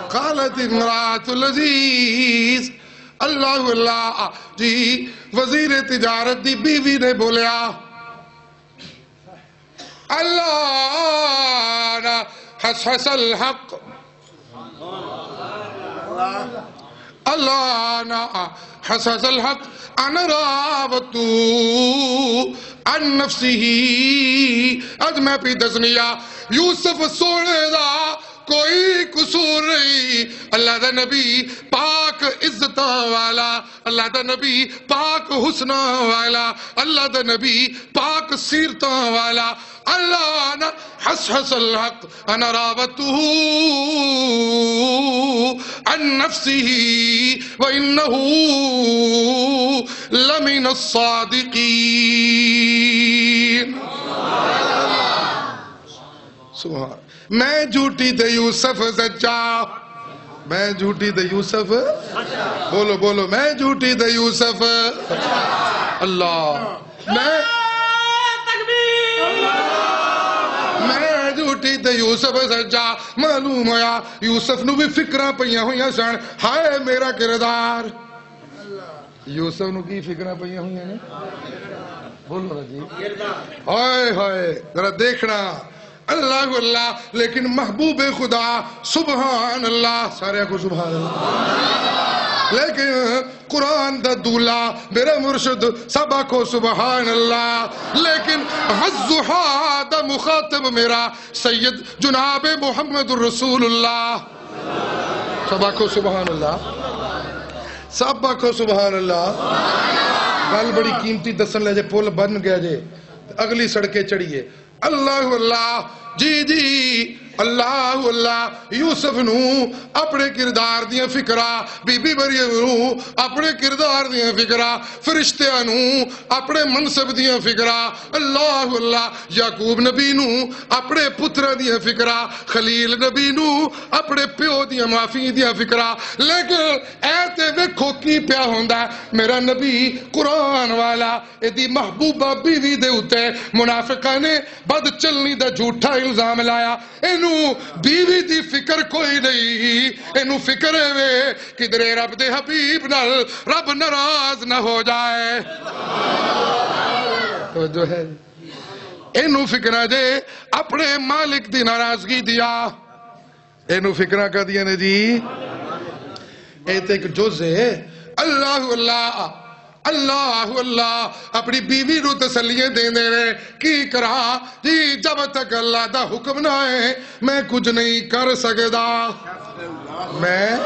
قالت امرات العزیز اللہ اللہ جی وزیر تجارت دی بیوی نے بولیا اللہ نا حس الحق اللہ نا حس الحق انا راوتو عن نفسی اج میں پی دسنیا یوسف سونے دا کوئی قصور نہیں اللہ دا نبی پاک عزتاں والا اللہ دا نبی پاک حسناں والا اللہ دا نبی پاک سیرتاں والا اللہ نا حس الحق انا راوتو عن نفسه وإنه لمن الصادقین سبحان میں جھوٹی تے یوسف سچا میں جھوٹی تے یوسف بولو بولو میں جھوٹی تے یوسف اللہ میں جھوٹی تے یوسف سچا معلوم ہویا یوسف نو بھی فکرہ پہیاں ہویاں سن ہائے میرا کردار یوسف نو کی فکرہ پہیاں ہویاں نے بولو نا جی ہائے ہائے ذرا دیکھنا اللہ اللہ لیکن محبوب خدا سبحان اللہ سارے کو سبحان اللہ لیکن قرآن دا دولا میرا مرشد سبا کو سبحان اللہ لیکن الضحیٰ دا مخاطب میرا سید جناب محمد الرسول اللہ سبا کو سبحان اللہ سبا کو سبحان اللہ گل بڑی قیمتی دسن لے جے پول بن گیا جے اگلی سڑکیں چڑھیے اللہ اللہ جی جی اللہ اللہ یوسف نو اپنے کردار دیاں فکرہ بی بی مریم نو اپنے کردار دیاں فکرہ فرشتیاں نو اپنے منصب دیاں فکرہ اللہ اللہ یعقوب نبی نو اپنے پتر دیاں فکرہ خلیل نبی نو اپنے پیو دیاں معافی دیاں فکرہ لیکن ایتے ویکھو کی پیا ہوندہ ہے میرا نبی قرآن والا ایدی محبوبہ بیوی دے ہوتے منافقہ نے بد چلنی دا جھوٹا الزام لایا اینو بیوی دی فکر کوئی نہیں اینو فکر ہے وے کدرے رب دے حبیب نال رب ناراض نہ ہو جائے جو ہے اینو فکرہ دے اپنے مالک دی ناراضگی دیا اینو فکرہ کا دیا نے جی ایت ایک جز ہے اللہ اللہ اللہ اللہ اپنی بیوی رو تسلیے دیں دے رہے کی کرا جی جب تک اللہ دا حکم نہ ہے میں کچھ نہیں کر سکتا میں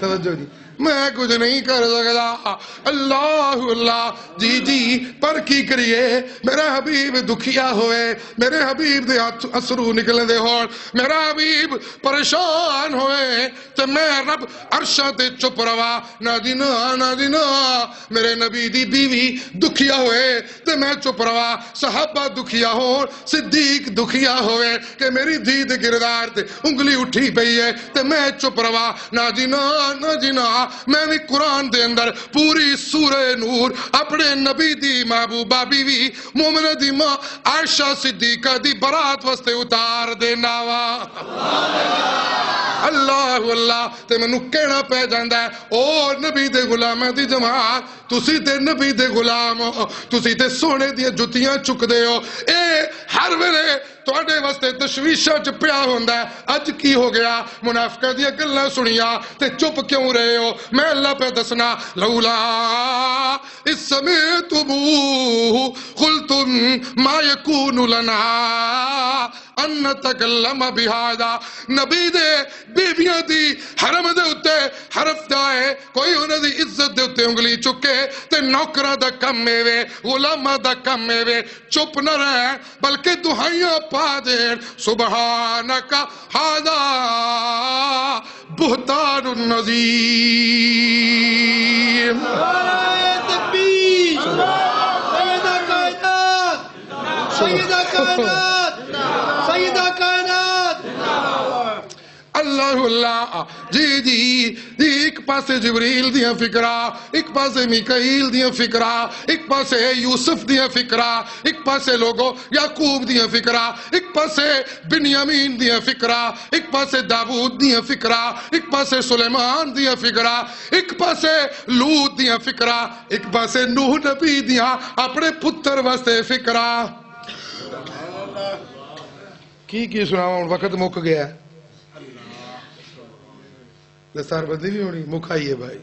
توجہ جی میں کچھ نہیں کر سکتا اللہ اللہ جی جی پر کی کریے میرا حبیب دکھیا ہوئے میرے حبیب دے اسرو نکلے دے ہون میرا حبیب پریشان ہوئے تو میں رب عرشہ تے چپ روا نہ دینا میرے نبی دی بیوی دکھیا ہوئے تو میں چپ روا صحابہ دکھیا ہون صدیق دکھیا ہوئے کہ میری دید گردار تے انگلی اٹھی پئی ہے تو میں چپ روا نہ دینا میں بھی قرآن دے اندر پوری سورہ نور اپنے نبی دی محبوبہ بیوی مومنہ دی ماں عائشہ صدیقہ دی برات وستے اتار دینا وا اللہ اللہ تے میں نو کہنا پہ جاندہ ہے او نبی دے غلامہ دی جماعت تسی تے نبی دے غلام ہو تسی تے سونے دی جتیاں چک دے ہو اے ہر ویلے توڑے واسطے تشویشہ چ پیا ہوندہ ہے اج کی ہو گیا منافقہ دیا گلہ سنیا تے چپ کیوں رہے ہو میں اللہ پہ دسنا لولا اس سمیتموہ قلتم ما یکون لنا ان نتکلم بہذا نبی دے بیویاں دی حرم دے اتے حرف دائے کوئی انہیں دی عزت دے اتے انگلی چکے تے نوکرہ دا کم میوے غلامہ دا کم میوے چپ نہ رہے بلکہ دہائیاں پا دیں سبحانکا ھذا بہتان النظیم تکبیر سیدہ کائنات سیدہ کائنات سیدہ کائنات اللہ اللہ جی جی جی ایک پاسے جبریل دیاں فکرہ، ایک پاسے میکائیل دیاں فکرہ، ایک پاسے یوسف دیاں فکرہ، ایک پاسے لوگوں یعقوب دیاں فکرہ، ایک پاسے بنیامین دیاں فکرہ، ایک پاسے داود دیاں فکرہ، ایک پاسے سلیمان دیاں فکرہ، ایک پاسے لوط دیاں فکرہ، ایک پاسے نوح نبی دیاں اپنے پتر واسطے فکرہ۔ کی سناؤں، وقت مک گیا ہے، دستار بندی بھی ہونی، مکھائیے بھائی۔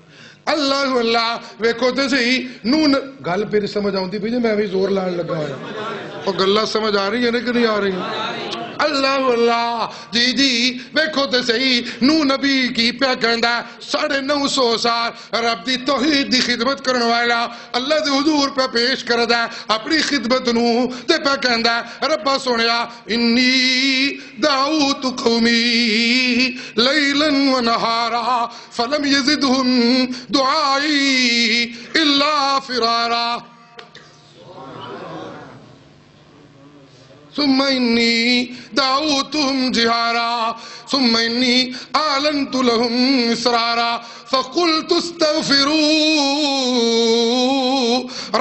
اللہ اللہ ویکھو تے صحیح گل پھر سمجھ آؤں پی جی، میں بھی زور لان لگا ہوں، اور گلہ سمجھ آ رہی ہے کہ نہیں آ رہی ہیں؟ اللہ اللہ جی جی ویکھو تے صحیح نو نبی کی پیا کہندا 950 سال رب دی توحید دی خدمت کرن والا اللہ دے حضور پہ پیش کردا اپنی خدمت نو تے پیا کہندا ربا سونیا انی دعوت قومی لیلا ونہارا فلم یزدہم دعائی الا فرارا ثم انی دعوتهم جہارا ثم انی اعلنت لهم اسرارا فقلت استغفروا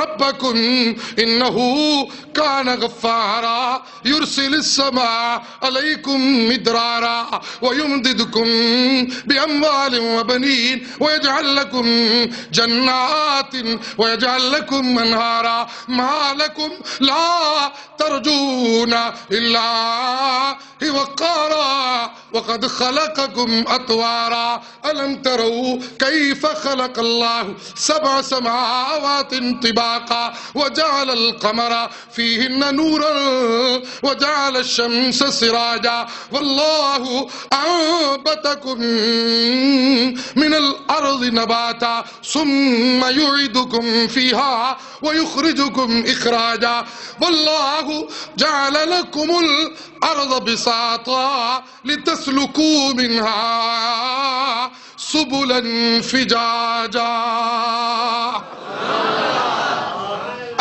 ربکم انہو کان غفارا یرسل السماء علیکم مدرارا ویمددکم باموال وبنین ویجعل لکم جنات ویجعل لکم انہارا ما لکم لا ترجون اللہ وقارا وقد خلقكم اطوارا الم تروا كيف خلق الله 7 سماوات طباقا وجعل القمر فيهن نورا وجعل الشمس سراجا والله انبتكم من الارض نباتا ثم يعيدكم فيها ويخرجكم اخراجا والله جعل لكم الارض بساطا لتسلكوا منها سبلا فجاجا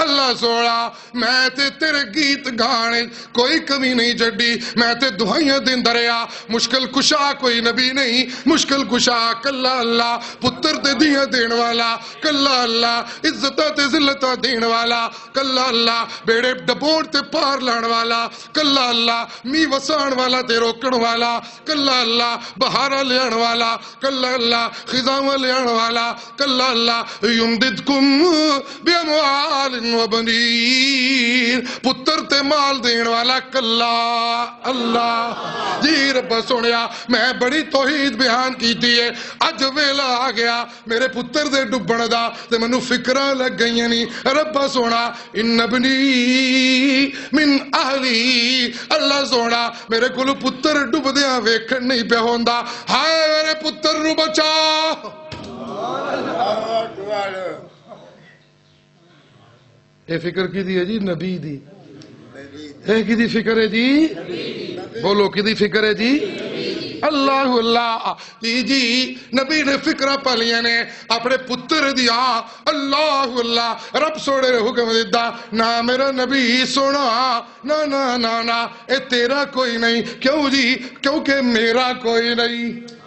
اللہ سوڑا میں تے تیرے گیت گانے کوئی کمی نہیں جڑی، میں تے دعائیاں دین دریا مشکل کشا کوئی نبی نہیں، مشکل کشا کلا اللہ پتر تے دیاں دین والا کلا اللہ عزتہ تے ذلتہ دین والا کلا اللہ بیڑے ڈبوڑ تے پار لان والا کلا اللہ می وسان والا تے روکن والا کلا اللہ بہارا لیان والا کلا اللہ خزاں لیان والا کلا اللہ یمددکم بیاموال وبنین پتر تے مال دین والا کلا اللہ جی رب سنیا میں بڑی توحید بیان کیتی ہے، اج ویلا آ گیا میرے پتر دے ڈبن دا تے منو فکرہ لگ گئی نہیں رب سونا ان ابنی من اہلی اللہ سونا میرے کلو پتر ڈب دیا ویکھن نہیں پہ ہوندا ہائے میرے پتر نو بچا اے فکر کی دی ہے جی نبی دی، اے کی دی فکر ہے جی بولو کی دی فکر ہے جی اللہ اللہ جی جی نبی نے فکرہ پالیاں نے اپنے پتر دیا اللہ اللہ رب سوڑے حکم دیتا نہ میرا نبی سونا نا نا نا نا اے تیرا کوئی نہیں کیوں جی کیونکہ میرا کوئی نہیں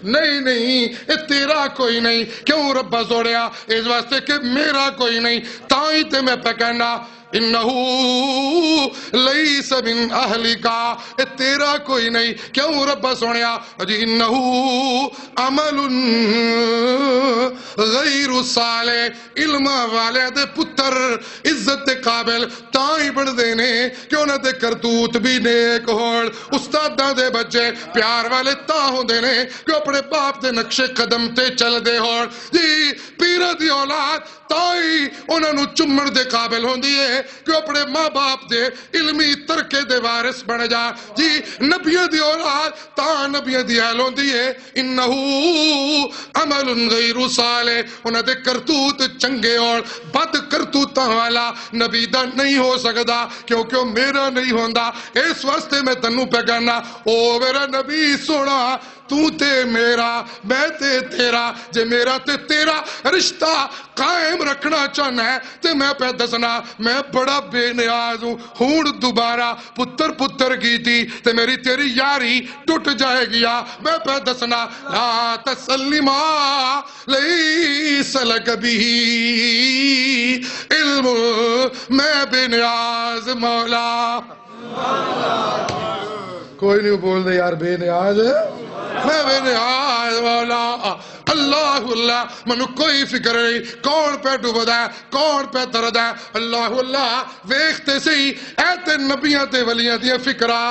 نہیں نہیں اے تیرا کوئی نہیں کیوں ربا سوڑیا اس واسطے کہ میرا کوئی نہیں تائیں تے میں پہ کہنا انہو لیس من اہلی کا اے تیرا کوئی نہیں کیوں ربا سوڑیا جی انہو عمل غیر صالح علم والے دے پتر عزت دے قابل تائیں بڑھ دینے کیوں نہ دے کرتوت بھی نیک ہوڑ استادہ دے بچے پیار والے تاہوں دینے کہ اپنے باپ دے نقش قدم تے چل دے ہوڑ جی پیرہ دی اولاد تائیں انہوں نے چمڑ دے قابل ہوں دیئے کہ اپنے ماں باپ دے علمی ترکے دے وارث بن جا جی نبیہ دی اولاد تا نبیہ دی اہل ہوں دیئے انہو عمل غیر صالح انہوں دے کرتوت چنگے اور بد کرتوتا والا نبی دا نہیں ہو سکتا کیونکہ میرا نہیں ہوندہ اس واسطے میں تنو پہ کہنا او میرا نبی سونا تو تے میرا میں تے تیرا جے میرا تے تیرا رشتہ قائم رکھنا چاہنا ہے تے میں پہ دسنا میں بڑا بے نیاز ہوں دوبارہ پتر کی تھی تے میری تیری یاری ٹوٹ جائے گیا میں پہ دسنا لا تسلما لیس لک بھی علم میں بے نیاز مولا کوئی نہیں بول دے یار بے نیاز میں بے نیاز مولا اللہ اللہ منو کوئی فکر نہیں کون پہ ڈوبدا ہے کون پہ تردا ہے اللہ اللہ ویکھتے سی اے تے نبیاں تے ولیاں دیاں فکرہ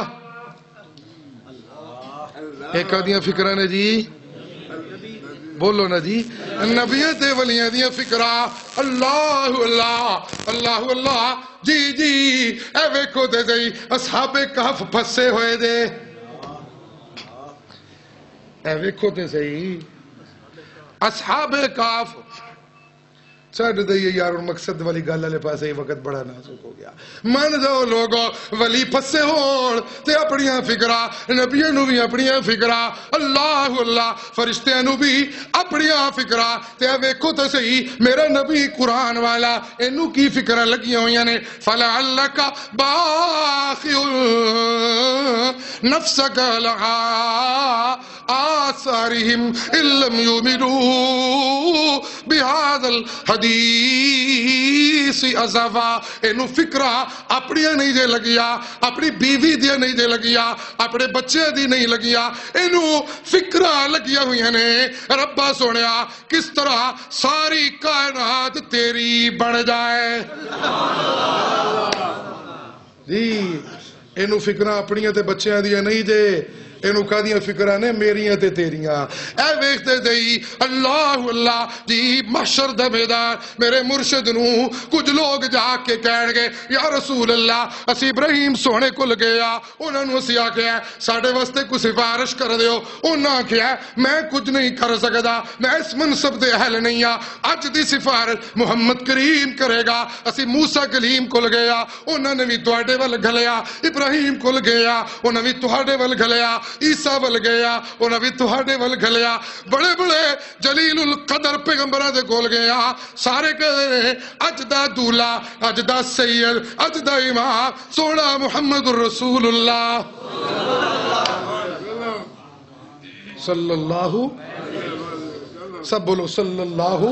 ایک دیاں فکرہ نے جی بولو نا جی نبیاں تے ولیاں دیاں فکرہ اللہ اللہ اللہ اللہ جی جی اے ویکھو تے سی اصحاب کہف پھسے ہوئے دے اے ویکھو تے سی اصحاب کہف چھڑ دئیے یار مقصد والی گل والے پاسے ہی وقت بڑا نازک ہو گیا من جاؤ لوگوں ولی پھسے ہون تے اپنیاں فکرہ نبیوں نو بھی اپنیاں فکرہ اللہ اللہ فرشتیاں نو بھی اپنیاں فکرہ تے ویکھو تے صحیح میرا نبی قرآن والا انو کی فکرہ لگیاں ہوئیاں نے فَلَعَلَّكَ بَاخِعٌ نَفْسَكَ لَعَا آثارهم إن لم يؤمنوا بهذا الحديث أسفا انو فکرہ اپنیاں نہیں دے لگیا اپنی بیوی دیا نہیں دے لگیا اپنے بچے دی نہیں لگیا انو فکرہ لگیا ہوئی ہیں ربا سونیا کس طرح ساری کائنات تیری بڑھ جائے جی انو فکرہ اپنیاں تے بچیاں دیا نہیں دے انہوں کہا دیا فکرہ نے میریاں تے تیریاں اے ویکھتے دئی اللہ اللہ جی محشر دے میدان میرے مرشد نو کچھ لوگ جا کے کہن گے یا رسول اللہ اسی ابراہیم سونے کو لگیا انہوں نے اسی آکھیا ساڑھے واسطے کو سفارش کر دیو انہوں نے آکھیا میں کچھ نہیں کر سکتا میں اس منصب دے اہل نہیں ہاں اج دی سفارش محمد کریم کرے گا اسی موسیٰ کلیم کو لگیا انہوں نے بھی تواڈے ول گھلیا ابراہیم کو لگیا انہوں نے بھی تواڈے ول گھلیا عیسیٰ ول گیا انہوں بھی تہاڈے ول گھلیا بڑے بڑے جلیل القدر پیغمبرہ دے کول گیا سارے کہتے ہیں اج دا دولا اج دا سید اج دا امام سونا محمد الرسول اللہ صلی اللہ سب بولو صلی اللہ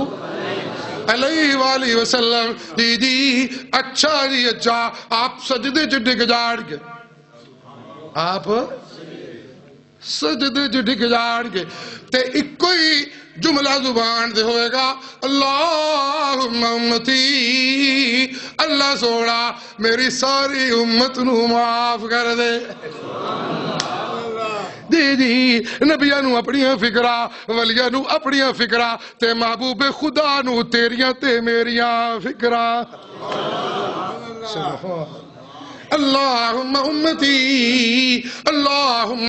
علیہ وآلہ وسلم دی دی اچھا جی اچھا آپ سجدے جو ڈگ جاڑ کے آپ سجدے جو ڈگ جاڑ کے تے ایک کوئی جملہ زبان دے ہوئے گا اللہم امتی اللہ سوڑا میری ساری امت نو معاف کر دے دی دی نبیاں نو اپنیاں فکرہ ولیاں نو اپنیاں فکرہ تے محبوب خدا نو تیریاں تے میریاں فکرہ اللہم امتی اللہم